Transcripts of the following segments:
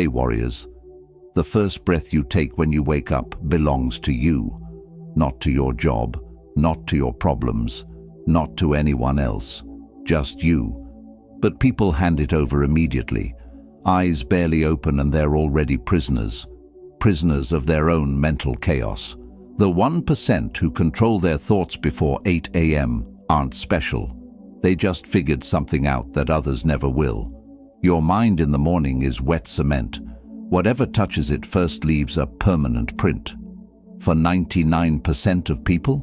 Hey warriors, the first breath you take when you wake up belongs to you, not to your job, not to your problems, not to anyone else, just you. But people hand it over immediately. Eyes barely open and they're already prisoners of their own mental chaos. The 1% who control their thoughts before 8 a.m. aren't special. They just figured something out that others never will. Your mind in the morning is wet cement. Whatever touches it first leaves a permanent print. For 99% of people,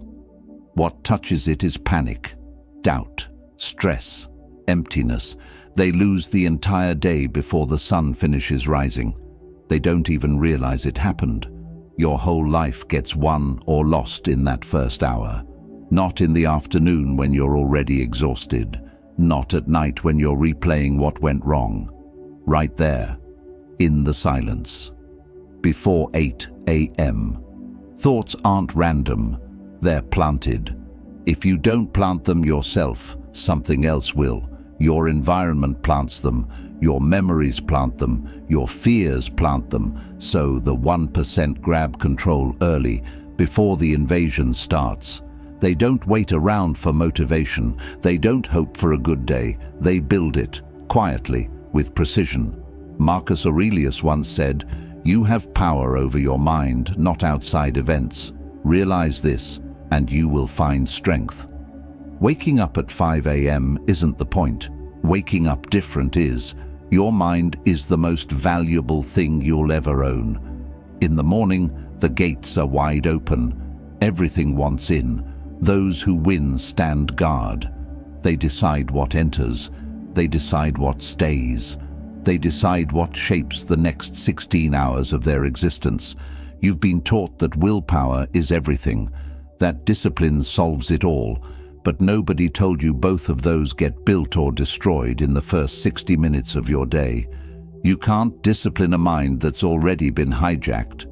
what touches it is panic, doubt, stress, emptiness. They lose the entire day before the sun finishes rising. They don't even realize it happened. Your whole life gets won or lost in that first hour. Not in the afternoon when you're already exhausted. Not at night when you're replaying what went wrong. Right there, in the silence. Before 8 a.m. Thoughts aren't random, they're planted. If you don't plant them yourself, something else will. Your environment plants them, your memories plant them, your fears plant them, so the 1% grab control early, before the invasion starts. They don't wait around for motivation, they don't hope for a good day, they build it, quietly, with precision. Marcus Aurelius once said, "You have power over your mind, not outside events. Realize this, and you will find strength." Waking up at 5 a.m. isn't the point. Waking up different is. Your mind is the most valuable thing you'll ever own. In the morning, the gates are wide open. Everything wants in. Those who win stand guard. They decide what enters. They decide what stays. They decide what shapes the next 16 hours of their existence. You've been taught that willpower is everything, that discipline solves it all, but nobody told you both of those get built or destroyed in the first 60 minutes of your day. You can't discipline a mind that's already been hijacked.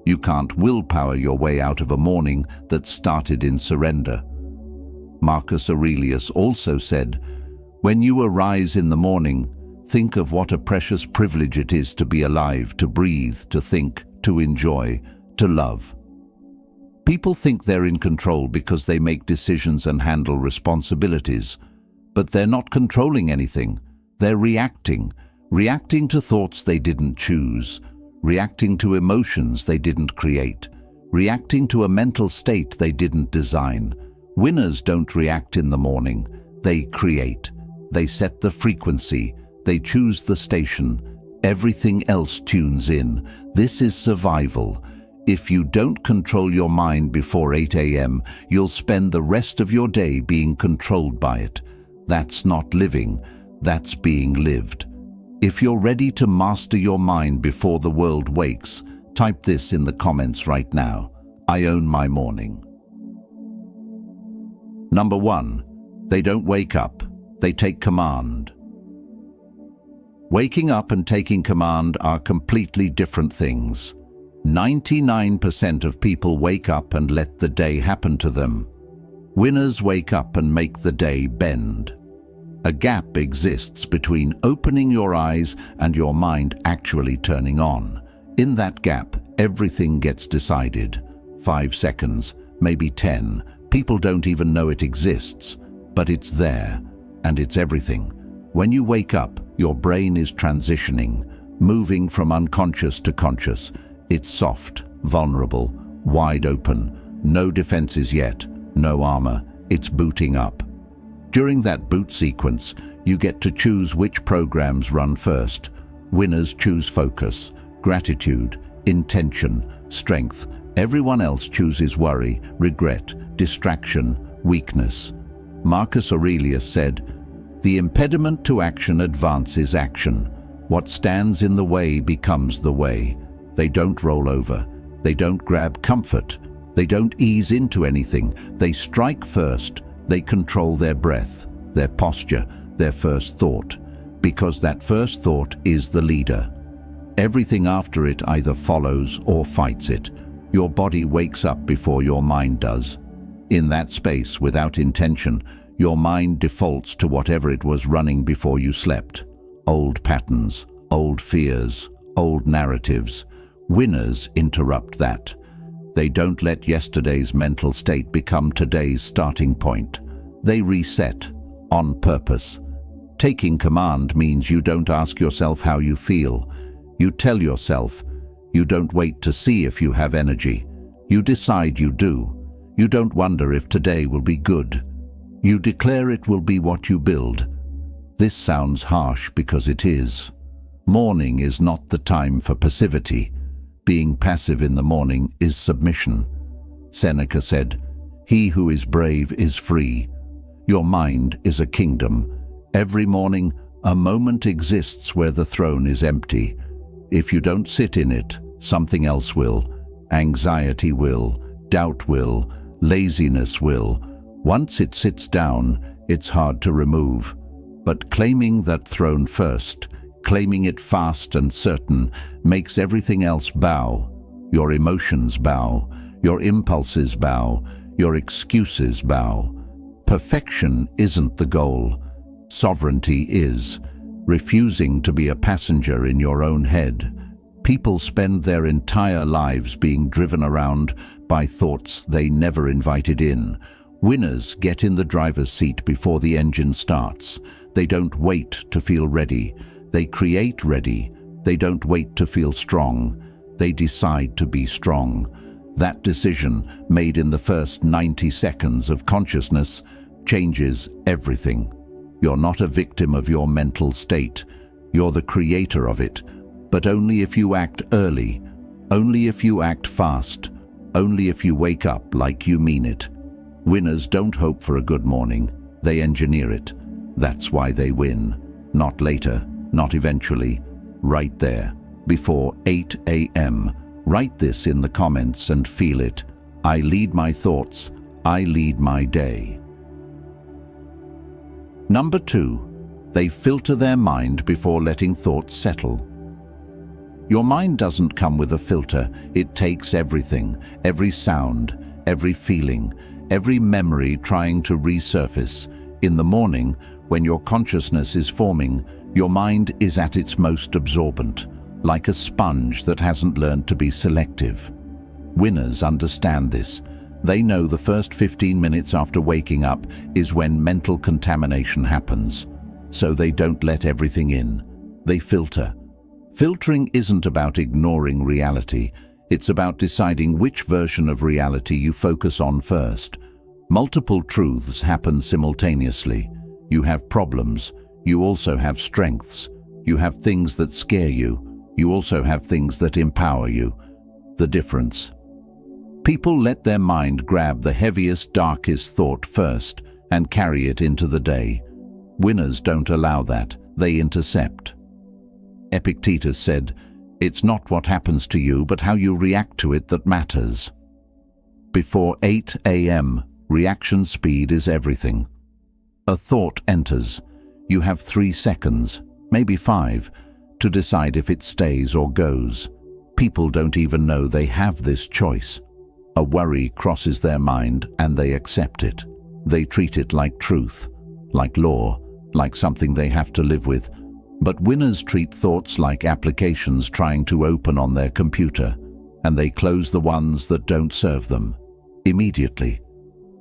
You can't willpower your way out of a morning that started in surrender. Marcus Aurelius also said, "When you arise in the morning, think of what a precious privilege it is to be alive, to breathe, to think, to enjoy, to love." People think they're in control because they make decisions and handle responsibilities. But they're not controlling anything. They're reacting to thoughts they didn't choose, reacting to emotions they didn't create, reacting to a mental state they didn't design. Winners don't react in the morning. They create. They set the frequency. They choose the station. Everything else tunes in. This is survival. If you don't control your mind before 8 a.m., you'll spend the rest of your day being controlled by it. That's not living, that's being lived. If you're ready to master your mind before the world wakes, type this in the comments right now. I own my morning. Number 1. They don't wake up, they take command. Waking up and taking command are completely different things. 99% of people wake up and let the day happen to them. Winners wake up and make the day bend. A gap exists between opening your eyes and your mind actually turning on. In that gap, everything gets decided. 5 seconds, maybe 10. People don't even know it exists, but it's there, and it's everything. When you wake up, your brain is transitioning, moving from unconscious to conscious. It's soft, vulnerable, wide open, no defenses yet, no armor, it's booting up. During that boot sequence, you get to choose which programs run first. Winners choose focus, gratitude, intention, strength. Everyone else chooses worry, regret, distraction, weakness. Marcus Aurelius said, "The impediment to action advances action. What stands in the way becomes the way." They don't roll over. They don't grab comfort. They don't ease into anything. They strike first. They control their breath, their posture, their first thought, because that first thought is the leader. Everything after it either follows or fights it. Your body wakes up before your mind does. In that space, without intention, your mind defaults to whatever it was running before you slept. Old patterns, old fears, old narratives. Winners interrupt that. They don't let yesterday's mental state become today's starting point. They reset, on purpose. Taking command means you don't ask yourself how you feel. You tell yourself. You don't wait to see if you have energy. You decide you do. You don't wonder if today will be good. You declare it will be what you build. This sounds harsh because it is. Morning is not the time for passivity. Being passive in the morning is submission. Seneca said, "He who is brave is free." Your mind is a kingdom. Every morning, a moment exists where the throne is empty. If you don't sit in it, something else will. Anxiety will, doubt will, laziness will. Once it sits down, it's hard to remove. But claiming that throne first, claiming it fast and certain, makes everything else bow. Your emotions bow, your impulses bow, your excuses bow. Perfection isn't the goal. Sovereignty is. Refusing to be a passenger in your own head. People spend their entire lives being driven around by thoughts they never invited in. Winners get in the driver's seat before the engine starts. They don't wait to feel ready. They create ready. They don't wait to feel strong. They decide to be strong. That decision, made in the first 90 seconds of consciousness, changes everything. You're not a victim of your mental state. You're the creator of it. But only if you act early. Only if you act fast. Only if you wake up like you mean it. Winners don't hope for a good morning. They engineer it. That's why they win. Not later, not eventually. Right there, before 8 a.m. Write this in the comments and feel it. I lead my thoughts. I lead my day. Number 2, they filter their mind before letting thoughts settle. Your mind doesn't come with a filter. It takes everything, every sound, every feeling, every memory trying to resurface. In the morning, when your consciousness is forming, your mind is at its most absorbent, like a sponge that hasn't learned to be selective. Winners understand this. They know the first 15 minutes after waking up is when mental contamination happens. So they don't let everything in. They filter. Filtering isn't about ignoring reality. It's about deciding which version of reality you focus on first. Multiple truths happen simultaneously. You have problems. You also have strengths. You have things that scare you. You also have things that empower you. The difference. People let their mind grab the heaviest, darkest thought first and carry it into the day. Winners don't allow that. They intercept. Epictetus said, "It's not what happens to you, but how you react to it that matters." Before 8 a.m., reaction speed is everything. A thought enters. You have 3 seconds, maybe 5, to decide if it stays or goes. People don't even know they have this choice. A worry crosses their mind and they accept it. They treat it like truth, like law, like something they have to live with. But winners treat thoughts like applications trying to open on their computer, and they close the ones that don't serve them immediately.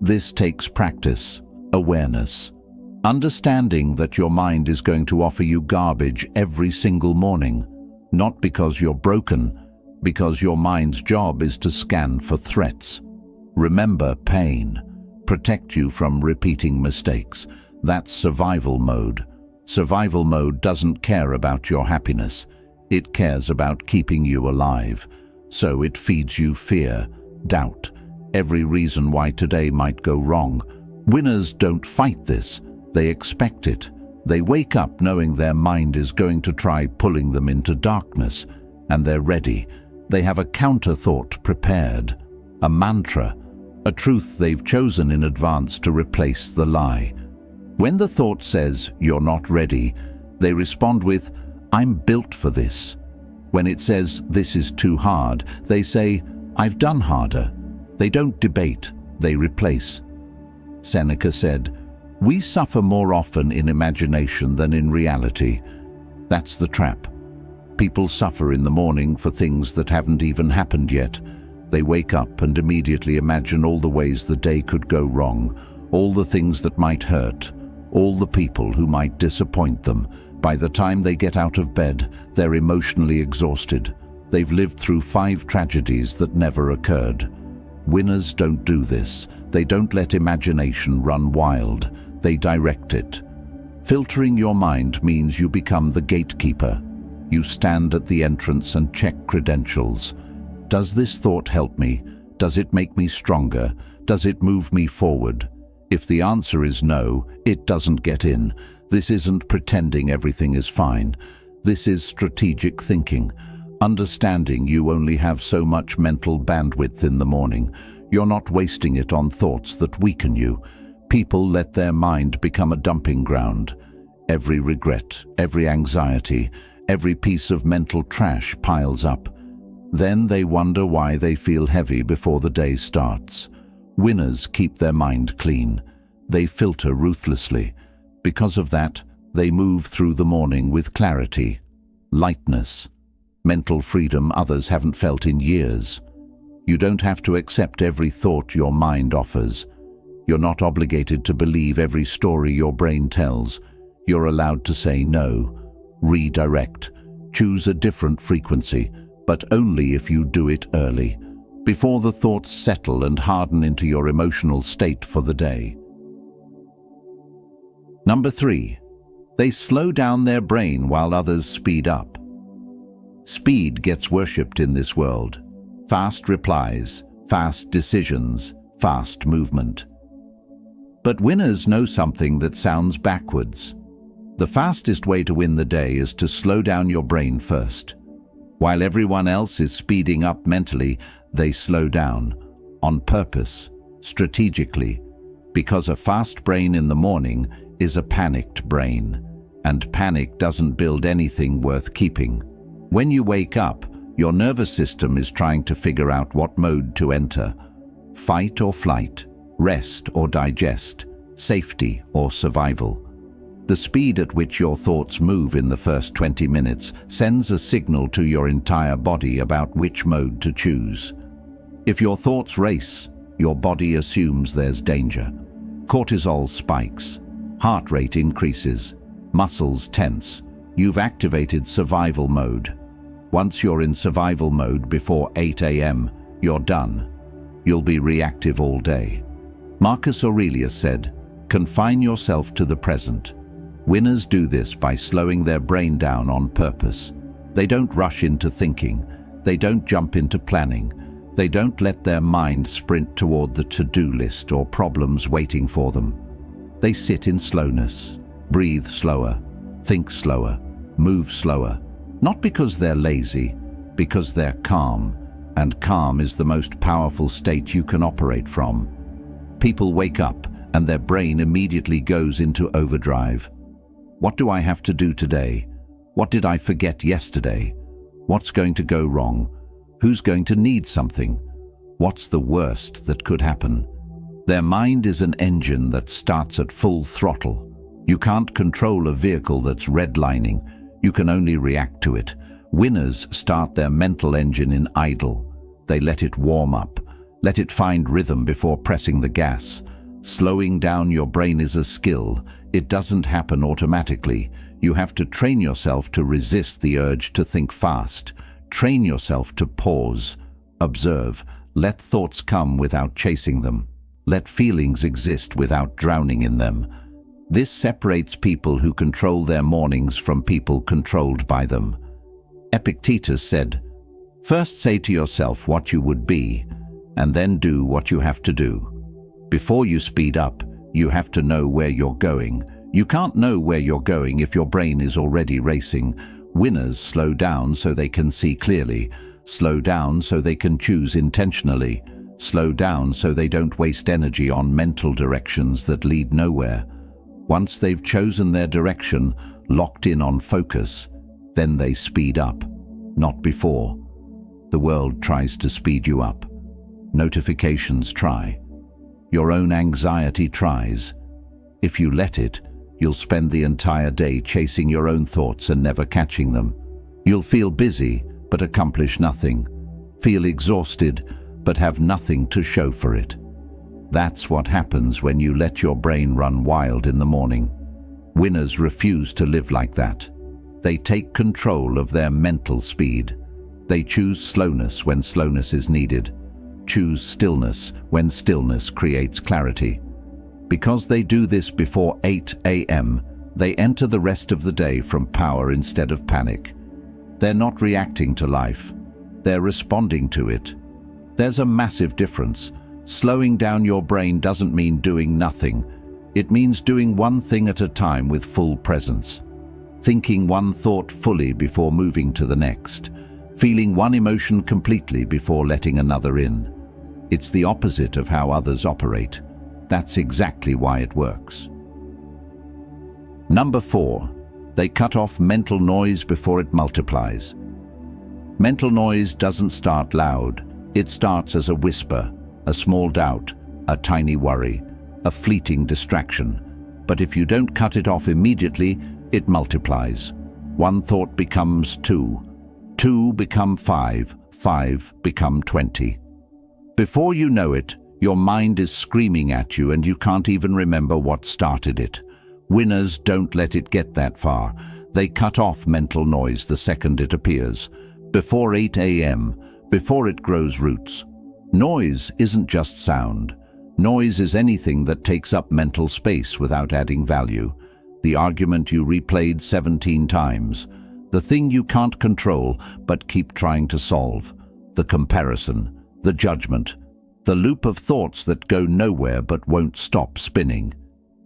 This takes practice, awareness, understanding that your mind is going to offer you garbage every single morning, not because you're broken, because your mind's job is to scan for threats. Remember pain, protect you from repeating mistakes. That's survival mode. Survival mode doesn't care about your happiness. It cares about keeping you alive. So it feeds you fear, doubt, every reason why today might go wrong. Winners don't fight this. They expect it. They wake up knowing their mind is going to try pulling them into darkness, and they're ready. They have a counter-thought prepared, a mantra, a truth they've chosen in advance to replace the lie. When the thought says, "You're not ready," they respond with, "I'm built for this." When it says, "This is too hard," they say, "I've done harder." They don't debate, they replace. Seneca said, "We suffer more often in imagination than in reality." That's the trap. People suffer in the morning for things that haven't even happened yet. They wake up and immediately imagine all the ways the day could go wrong, all the things that might hurt, all the people who might disappoint them. By the time they get out of bed, they're emotionally exhausted. They've lived through 5 tragedies that never occurred. Winners don't do this. They don't let imagination run wild. They direct it. Filtering your mind means you become the gatekeeper. You stand at the entrance and check credentials. Does this thought help me? Does it make me stronger? Does it move me forward? If the answer is no, it doesn't get in. This isn't pretending everything is fine. This is strategic thinking. Understanding you only have so much mental bandwidth in the morning. You're not wasting it on thoughts that weaken you. People let their mind become a dumping ground. Every regret, every anxiety, every piece of mental trash piles up. Then they wonder why they feel heavy before the day starts. Winners keep their mind clean. They filter ruthlessly. Because of that, they move through the morning with clarity, lightness, mental freedom others haven't felt in years. You don't have to accept every thought your mind offers. You're not obligated to believe every story your brain tells. You're allowed to say no, redirect, choose a different frequency, but only if you do it early, before the thoughts settle and harden into your emotional state for the day. Number 3, they slow down their brain while others speed up. Speed gets worshipped in this world. Fast replies, fast decisions, fast movement. But winners know something that sounds backwards. The fastest way to win the day is to slow down your brain first. While everyone else is speeding up mentally, they slow down, on purpose, strategically, because a fast brain in the morning is a panicked brain, and panic doesn't build anything worth keeping. When you wake up, your nervous system is trying to figure out what mode to enter: fight or flight, rest or digest, safety or survival. The speed at which your thoughts move in the first 20 minutes sends a signal to your entire body about which mode to choose. If your thoughts race, your body assumes there's danger. Cortisol spikes, heart rate increases, muscles tense. You've activated survival mode. Once you're in survival mode before 8 a.m., you're done. You'll be reactive all day. Marcus Aurelius said, "Confine yourself to the present." Winners do this by slowing their brain down on purpose. They don't rush into thinking. They don't jump into planning. They don't let their mind sprint toward the to-do list or problems waiting for them. They sit in slowness, breathe slower, think slower, move slower. Not because they're lazy, because they're calm, and calm is the most powerful state you can operate from. People wake up and their brain immediately goes into overdrive. What do I have to do today? What did I forget yesterday? What's going to go wrong? Who's going to need something? What's the worst that could happen? Their mind is an engine that starts at full throttle. You can't control a vehicle that's redlining. You can only react to it. Winners start their mental engine in idle. They let it warm up, let it find rhythm before pressing the gas. Slowing down your brain is a skill. It doesn't happen automatically. You have to train yourself to resist the urge to think fast. Train yourself to pause, observe, let thoughts come without chasing them. Let feelings exist without drowning in them. This separates people who control their mornings from people controlled by them. Epictetus said, "First say to yourself what you would be, and then do what you have to do." Before you speed up, you have to know where you're going. You can't know where you're going if your brain is already racing. Winners slow down so they can see clearly, slow down so they can choose intentionally, slow down so they don't waste energy on mental directions that lead nowhere. Once they've chosen their direction, locked in on focus, then they speed up, not before. The world tries to speed you up. Notifications try. Your own anxiety tries. If you let it, you'll spend the entire day chasing your own thoughts and never catching them. You'll feel busy, but accomplish nothing. Feel exhausted, but have nothing to show for it. That's what happens when you let your brain run wild in the morning. Winners refuse to live like that. They take control of their mental speed. They choose slowness when slowness is needed. Choose stillness when stillness creates clarity. Because they do this before 8 a.m., they enter the rest of the day from power instead of panic. They're not reacting to life. They're responding to it. There's a massive difference. Slowing down your brain doesn't mean doing nothing. It means doing one thing at a time with full presence. Thinking one thought fully before moving to the next. Feeling one emotion completely before letting another in. It's the opposite of how others operate. That's exactly why it works. Number 4. They cut off mental noise before it multiplies. Mental noise doesn't start loud. It starts as a whisper, a small doubt, a tiny worry, a fleeting distraction. But if you don't cut it off immediately, it multiplies. One thought becomes 2. 2 become 5. 5 become 20. Before you know it, your mind is screaming at you and you can't even remember what started it. Winners don't let it get that far. They cut off mental noise the second it appears. Before 8 a.m., before it grows roots. Noise isn't just sound. Noise is anything that takes up mental space without adding value. The argument you replayed 17 times. The thing you can't control but keep trying to solve. The comparison. The judgment. The loop of thoughts that go nowhere but won't stop spinning.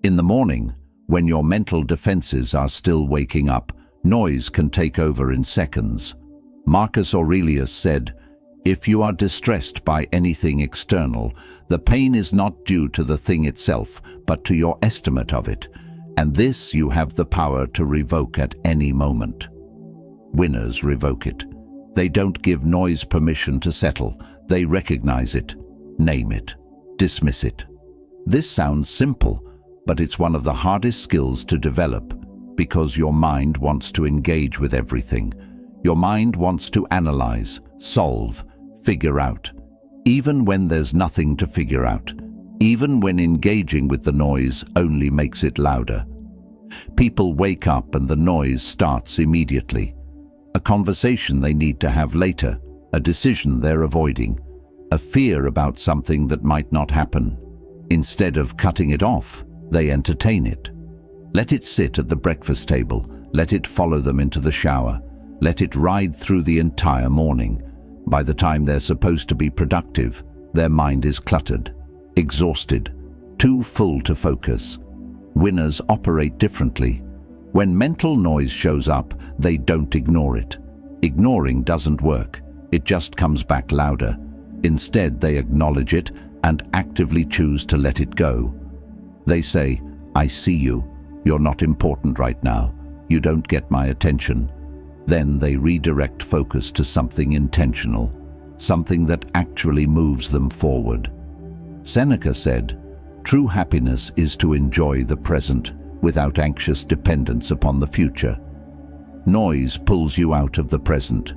In the morning, when your mental defenses are still waking up, noise can take over in seconds. Marcus Aurelius said, "If you are distressed by anything external, the pain is not due to the thing itself, but to your estimate of it, and this you have the power to revoke at any moment." Winners revoke it. They don't give noise permission to settle. They recognize it, name it, dismiss it. This sounds simple, but it's one of the hardest skills to develop because your mind wants to engage with everything. Your mind wants to analyze, solve, figure out. Even when there's nothing to figure out. Even when engaging with the noise only makes it louder. People wake up and the noise starts immediately. A conversation they need to have later, a decision they're avoiding, a fear about something that might not happen. Instead of cutting it off, they entertain it. Let it sit at the breakfast table, let it follow them into the shower, let it ride through the entire morning. By the time they're supposed to be productive, their mind is cluttered, exhausted, too full to focus. Winners operate differently. When mental noise shows up, they don't ignore it. Ignoring doesn't work. It just comes back louder. Instead, they acknowledge it and actively choose to let it go. They say, "I see you. You're not important right now. You don't get my attention." Then they redirect focus to something intentional, something that actually moves them forward. Seneca said, "True happiness is to enjoy the present without anxious dependence upon the future." Noise pulls you out of the present,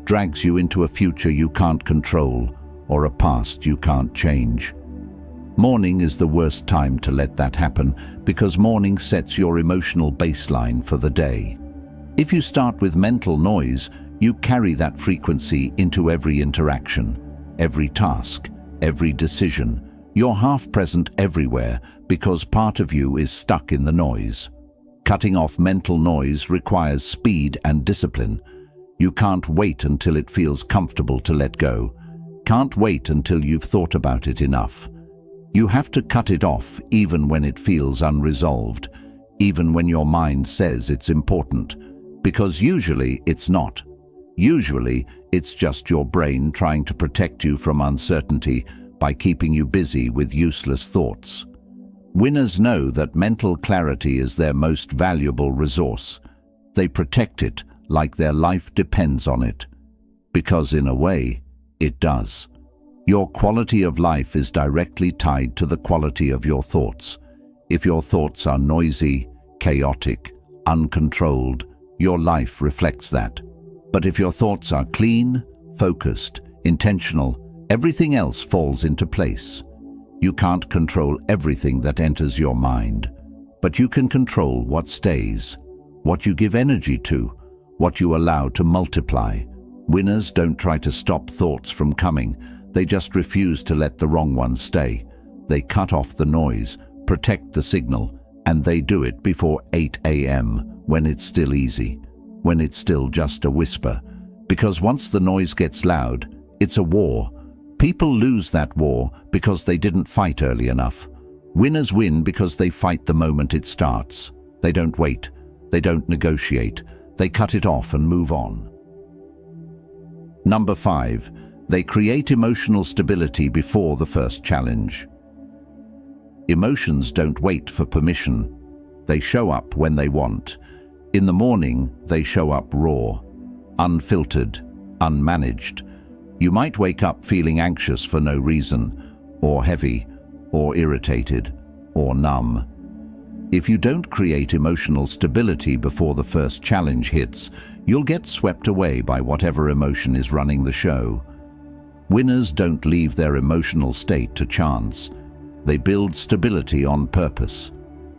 drags you into a future you can't control or a past you can't change. Morning is the worst time to let that happen because morning sets your emotional baseline for the day. If you start with mental noise, you carry that frequency into every interaction, every task, every decision. You're half present everywhere because part of you is stuck in the noise. Cutting off mental noise requires speed and discipline. You can't wait until it feels comfortable to let go. Can't wait until you've thought about it enough. You have to cut it off even when it feels unresolved, even when your mind says it's important, because usually it's not. Usually it's just your brain trying to protect you from uncertainty by keeping you busy with useless thoughts. Winners know that mental clarity is their most valuable resource. They protect it like their life depends on it, because in a way, it does. Your quality of life is directly tied to the quality of your thoughts. If your thoughts are noisy, chaotic, uncontrolled, your life reflects that. But if your thoughts are clean, focused, intentional, everything else falls into place. You can't control everything that enters your mind, but you can control what stays, what you give energy to, what you allow to multiply. Winners don't try to stop thoughts from coming, they just refuse to let the wrong ones stay. They cut off the noise, protect the signal, and they do it before 8 a.m. when it's still easy, when it's still just a whisper. Because once the noise gets loud, it's a war. People lose that war because they didn't fight early enough. Winners win because they fight the moment it starts. They don't wait. They don't negotiate. They cut it off and move on. Number 5. They create emotional stability before the first challenge. Emotions don't wait for permission. They show up when they want. In the morning, they show up raw, unfiltered, unmanaged. You might wake up feeling anxious for no reason, or heavy, or irritated, or numb. If you don't create emotional stability before the first challenge hits, you'll get swept away by whatever emotion is running the show. Winners don't leave their emotional state to chance. They build stability on purpose.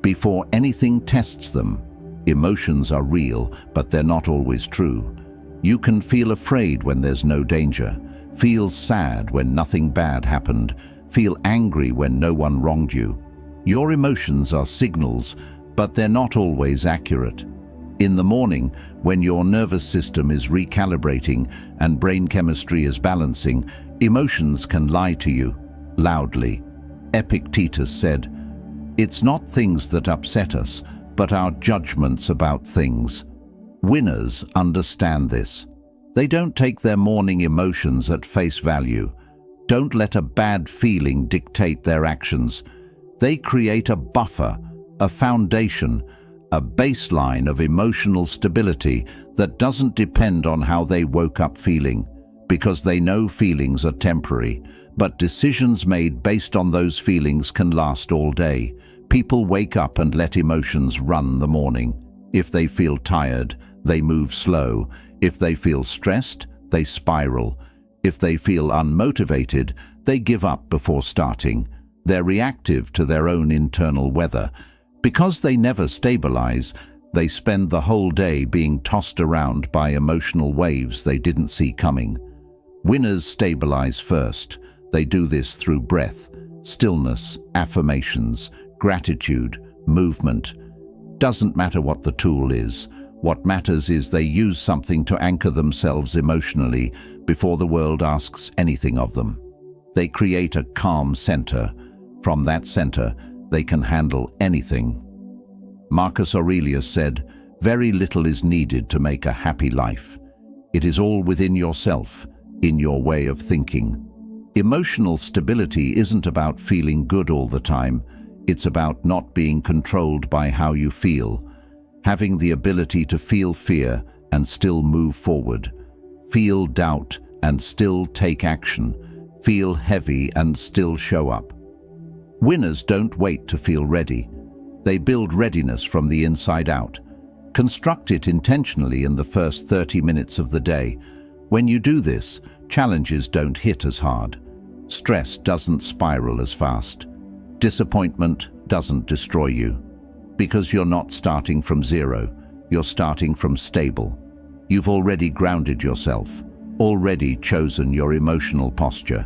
Before anything tests them, emotions are real, but they're not always true. You can feel afraid when there's no danger, feel sad when nothing bad happened, feel angry when no one wronged you. Your emotions are signals, but they're not always accurate. In the morning, when your nervous system is recalibrating and brain chemistry is balancing, emotions can lie to you, loudly. Epictetus said, "It's not things that upset us, but our judgments about things." Winners understand this. They don't take their morning emotions at face value. Don't let a bad feeling dictate their actions. They create a buffer, a foundation, a baseline of emotional stability that doesn't depend on how they woke up feeling, because they know feelings are temporary, but decisions made based on those feelings can last all day. People wake up and let emotions run the morning. If they feel tired, they move slow. If they feel stressed, they spiral. If they feel unmotivated, they give up before starting. They're reactive to their own internal weather. Because they never stabilize, they spend the whole day being tossed around by emotional waves they didn't see coming. Winners stabilize first. They do this through breath, stillness, affirmations, gratitude, movement. Doesn't matter what the tool is. What matters is they use something to anchor themselves emotionally before the world asks anything of them. They create a calm center. From that center, they can handle anything. Marcus Aurelius said, "Very little is needed to make a happy life. It is all within yourself, in your way of thinking." Emotional stability isn't about feeling good all the time. It's about not being controlled by how you feel. Having the ability to feel fear and still move forward. Feel doubt and still take action. Feel heavy and still show up. Winners don't wait to feel ready. They build readiness from the inside out. Construct it intentionally in the first 30 minutes of the day. When you do this, challenges don't hit as hard. Stress doesn't spiral as fast. Disappointment doesn't destroy you. Because you're not starting from zero, you're starting from stable. You've already grounded yourself, already chosen your emotional posture.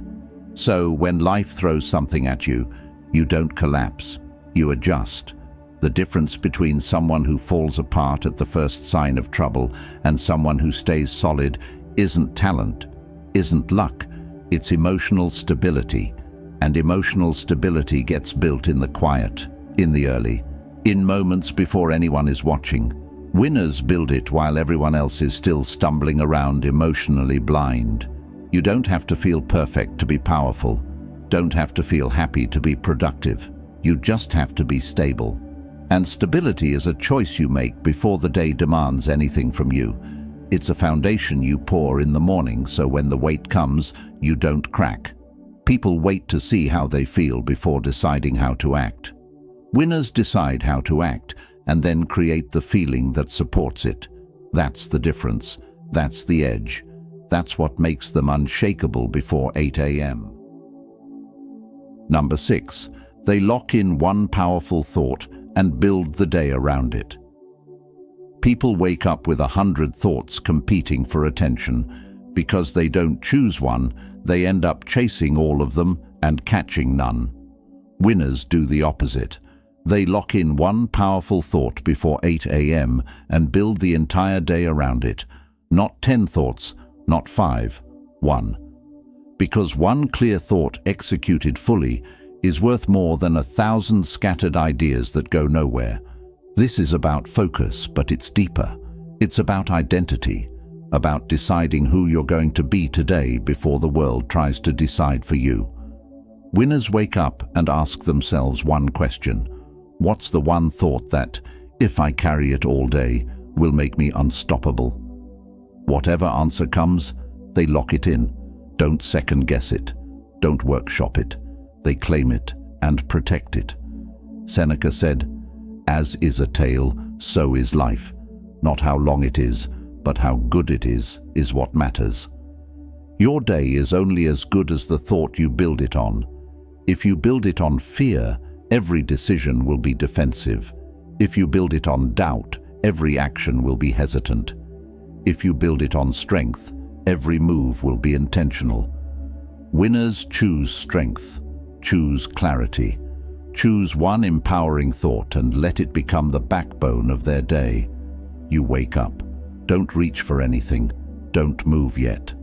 So when life throws something at you, you don't collapse, you adjust. The difference between someone who falls apart at the first sign of trouble and someone who stays solid isn't talent, isn't luck, it's emotional stability. And emotional stability gets built in the quiet, in the early, in moments before anyone is watching. Winners build it while everyone else is still stumbling around emotionally blind. You don't have to feel perfect to be powerful. Don't have to feel happy to be productive. You just have to be stable. And stability is a choice you make before the day demands anything from you. It's a foundation you pour in the morning so when the weight comes, you don't crack. People wait to see how they feel before deciding how to act. Winners decide how to act and then create the feeling that supports it. That's the difference. That's the edge. That's what makes them unshakable before 8 a.m. Number 6. They lock in one powerful thought and build the day around it. People wake up with 100 thoughts competing for attention. Because they don't choose one, they end up chasing all of them and catching none. Winners do the opposite. They lock in one powerful thought before 8 a.m. and build the entire day around it. Not 10 thoughts, not 5, 1. Because one clear thought executed fully is worth more than 1,000 scattered ideas that go nowhere. This is about focus, but it's deeper. It's about identity, about deciding who you're going to be today before the world tries to decide for you. Winners wake up and ask themselves one question. What's the one thought that, if I carry it all day, will make me unstoppable? Whatever answer comes, they lock it in. Don't second-guess it. Don't workshop it. They claim it and protect it. Seneca said, "As is a tale, so is life. Not how long it is, but how good it is what matters." Your day is only as good as the thought you build it on. If you build it on fear, every decision will be defensive. If you build it on doubt, every action will be hesitant. If you build it on strength, every move will be intentional. Winners choose strength, choose clarity, choose one empowering thought and let it become the backbone of their day. You wake up. Don't reach for anything. Don't move yet.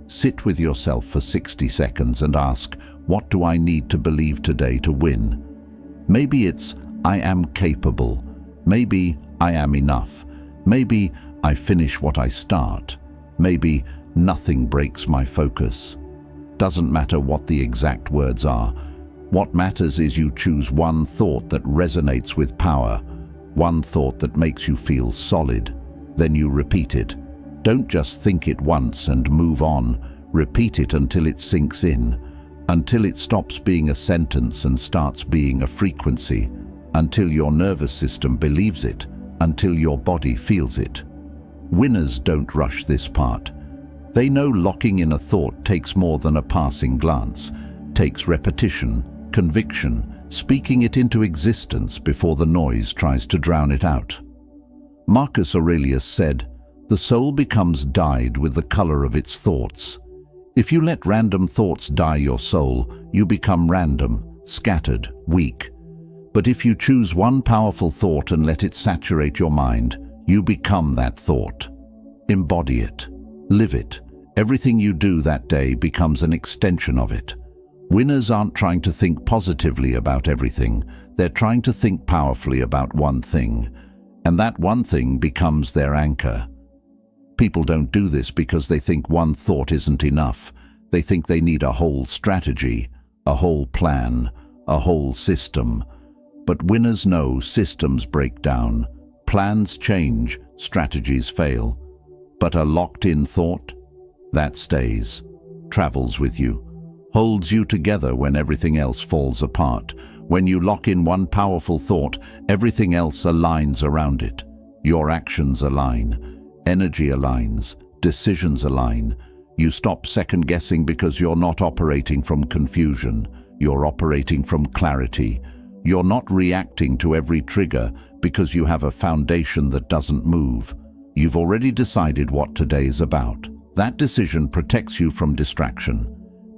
Sit with yourself for 60 seconds and ask, what do I need to believe today to win? Maybe it's, I am capable. Maybe I am enough. Maybe I finish what I start. Maybe nothing breaks my focus. Doesn't matter what the exact words are. What matters is you choose one thought that resonates with power, one thought that makes you feel solid. Then you repeat it. Don't just think it once and move on. Repeat it until it sinks in, until it stops being a sentence and starts being a frequency, until your nervous system believes it, until your body feels it. Winners don't rush this part. They know locking in a thought takes more than a passing glance, takes repetition, conviction, speaking it into existence before the noise tries to drown it out. Marcus Aurelius said, "The soul becomes dyed with the color of its thoughts." If you let random thoughts dye your soul, you become random, scattered, weak. But if you choose one powerful thought and let it saturate your mind, you become that thought. Embody it. Live it. Everything you do that day becomes an extension of it. Winners aren't trying to think positively about everything. They're trying to think powerfully about one thing. And that one thing becomes their anchor. People don't do this because they think one thought isn't enough. They think they need a whole strategy, a whole plan, a whole system. But winners know systems break down, plans change, strategies fail. But a locked-in thought, that stays, travels with you, holds you together when everything else falls apart. When you lock in one powerful thought, everything else aligns around it. Your actions align. Energy aligns, decisions align. You stop second-guessing because you're not operating from confusion. You're operating from clarity. You're not reacting to every trigger because you have a foundation that doesn't move. You've already decided what today's about. That decision protects you from distraction.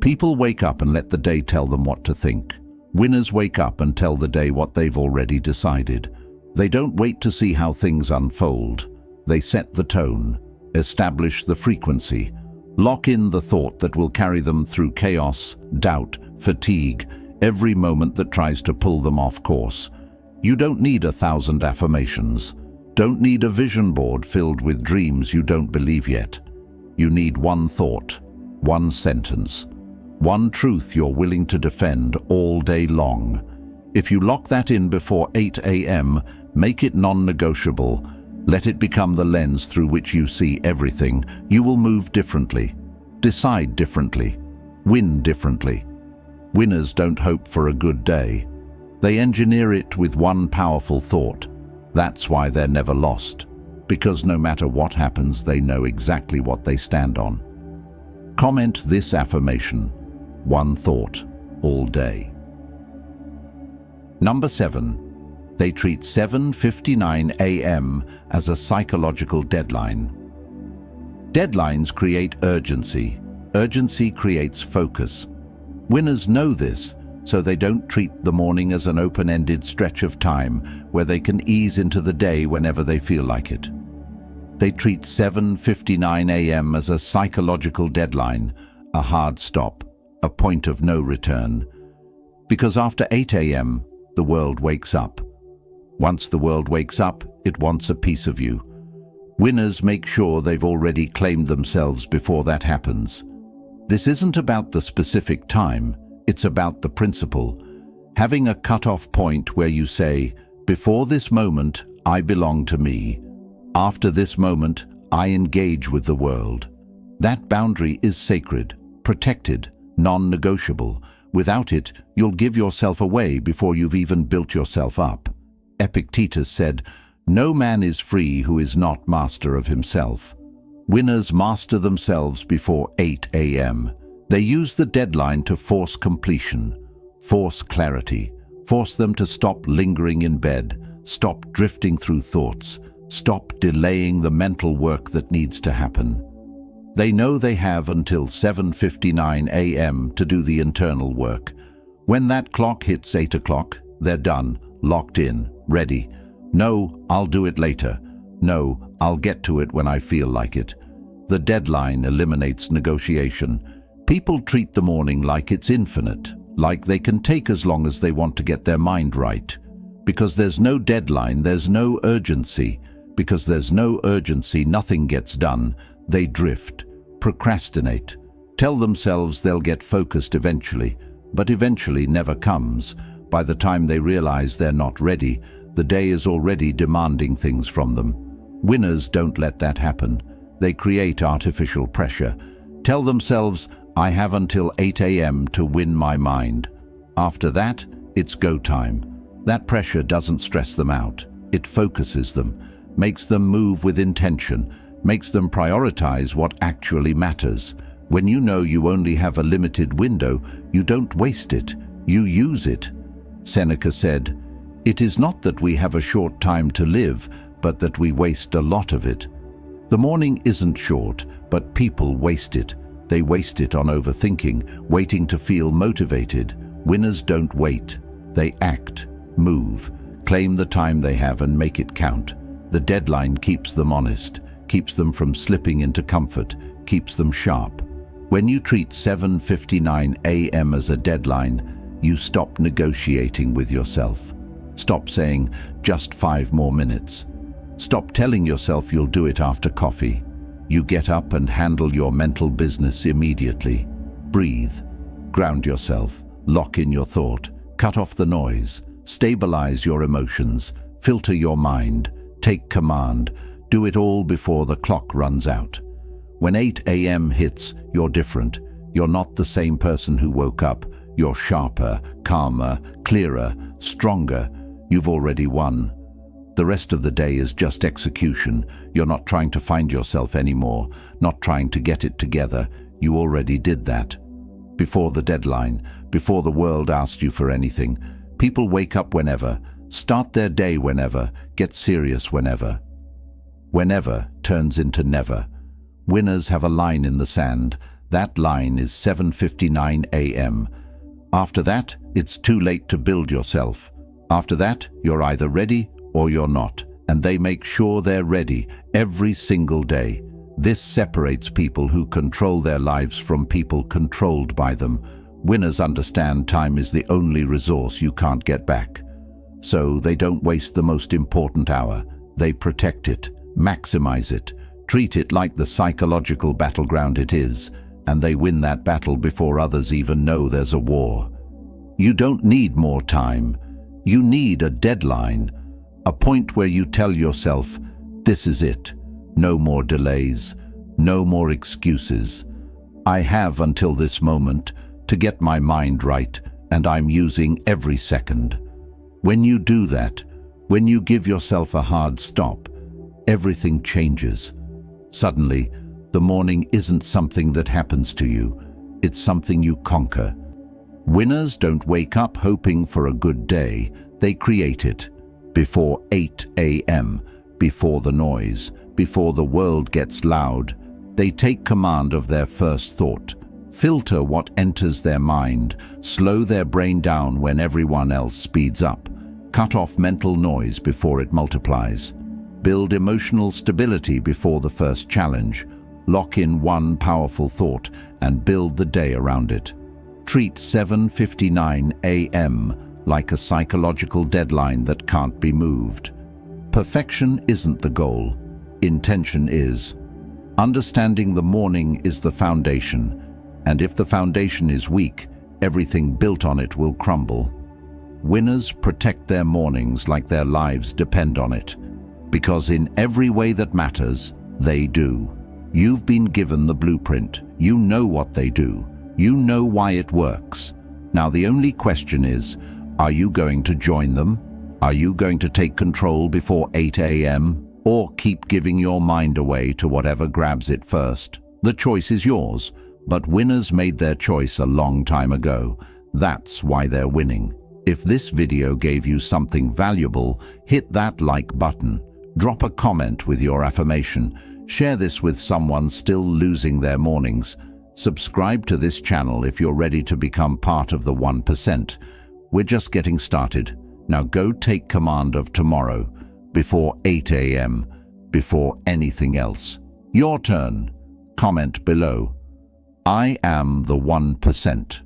People wake up and let the day tell them what to think. Winners wake up and tell the day what they've already decided. They don't wait to see how things unfold. They set the tone, establish the frequency, lock in the thought that will carry them through chaos, doubt, fatigue, every moment that tries to pull them off course. You don't need 1,000 affirmations. Don't need a vision board filled with dreams you don't believe yet. You need one thought, one sentence, one truth you're willing to defend all day long. If you lock that in before 8 a.m., make it non-negotiable. Let it become the lens through which you see everything. You will move differently, decide differently, win differently. Winners don't hope for a good day. They engineer it with one powerful thought. That's why they're never lost. because no matter what happens, they know exactly what they stand on. Comment this affirmation: one thought, all day. Number 7. They treat 7:59 a.m. as a psychological deadline. Deadlines create urgency. Urgency creates focus. Winners know this, so they don't treat the morning as an open-ended stretch of time where they can ease into the day whenever they feel like it. They treat 7:59 a.m. as a psychological deadline, a hard stop, a point of no return. Because after 8 a.m., the world wakes up. Once the world wakes up, it wants a piece of you. Winners make sure they've already claimed themselves before that happens. This isn't about the specific time, it's about the principle. Having a cut-off point where you say, before this moment, I belong to me. After this moment, I engage with the world. That boundary is sacred, protected, non-negotiable. Without it, you'll give yourself away before you've even built yourself up. Epictetus said, "No man is free who is not master of himself." Winners master themselves before 8 a.m. They use the deadline to force completion, force clarity, force them to stop lingering in bed, stop drifting through thoughts, stop delaying the mental work that needs to happen. They know they have until 7:59 a.m. to do the internal work. When that clock hits 8 o'clock, they're done, locked in, ready. No, I'll do it later. No, I'll get to it when I feel like it. The deadline eliminates negotiation. People treat the morning like it's infinite, like they can take as long as they want to get their mind right. Because there's no deadline, there's no urgency. Because there's no urgency, nothing gets done. They drift, procrastinate, tell themselves they'll get focused eventually, but eventually never comes. By the time they realize they're not ready, the day is already demanding things from them. Winners don't let that happen. They create artificial pressure. Tell themselves, I have until 8 a.m. to win my mind. After that, it's go time. That pressure doesn't stress them out. It focuses them, makes them move with intention, makes them prioritize what actually matters. When you know you only have a limited window, you don't waste it, you use it. Seneca said, "It is not that we have a short time to live, but that we waste a lot of it." The morning isn't short, but people waste it. They waste it on overthinking, waiting to feel motivated. Winners don't wait. They act, move, claim the time they have and make it count. The deadline keeps them honest, keeps them from slipping into comfort, keeps them sharp. When you treat 7:59 a.m. as a deadline, you stop negotiating with yourself. Stop saying, just 5 more minutes. Stop telling yourself you'll do it after coffee. You get up and handle your mental business immediately. Breathe, ground yourself, lock in your thought, cut off the noise, stabilize your emotions, filter your mind, take command. Do it all before the clock runs out. When 8 a.m. hits, you're different. You're not the same person who woke up. You're sharper, calmer, clearer, stronger. You've already won. The rest of the day is just execution. You're not trying to find yourself anymore, not trying to get it together. You already did that. Before the deadline, before the world asked you for anything, people wake up whenever, start their day whenever, get serious whenever. Whenever turns into never. Winners have a line in the sand. That line is 7:59 a.m. After that, it's too late to build yourself. After that, you're either ready or you're not, and they make sure they're ready every single day. This separates people who control their lives from people controlled by them. Winners understand time is the only resource you can't get back. So they don't waste the most important hour. They protect it, maximize it, treat it like the psychological battleground it is, and they win that battle before others even know there's a war. You don't need more time. You need a deadline, a point where you tell yourself, this is it. No more delays, no more excuses. I have until this moment to get my mind right, and I'm using every second. When you do that, when you give yourself a hard stop, everything changes. Suddenly, the morning isn't something that happens to you, it's something you conquer. Winners don't wake up hoping for a good day, they create it. Before 8 a.m., before the noise, before the world gets loud, they take command of their first thought, filter what enters their mind, slow their brain down when everyone else speeds up, cut off mental noise before it multiplies, build emotional stability before the first challenge, lock in one powerful thought and build the day around it. Treat 7:59 a.m. like a psychological deadline that can't be moved. Perfection isn't the goal, intention is. Understanding the morning is the foundation, and if the foundation is weak, everything built on it will crumble. Winners protect their mornings like their lives depend on it, because in every way that matters, they do. You've been given the blueprint, you know what they do, you know why it works. Now the only question is, are you going to join them? Are you going to take control before 8 a.m. or keep giving your mind away to whatever grabs it first? The choice is yours, but winners made their choice a long time ago. That's why they're winning. If this video gave you something valuable, hit that like button. Drop a comment with your affirmation. Share this with someone still losing their mornings. Subscribe to this channel if you're ready to become part of the 1%. We're just getting started. Now go take command of tomorrow, before 8 a.m., before anything else. Your turn. Comment below. I am the 1%.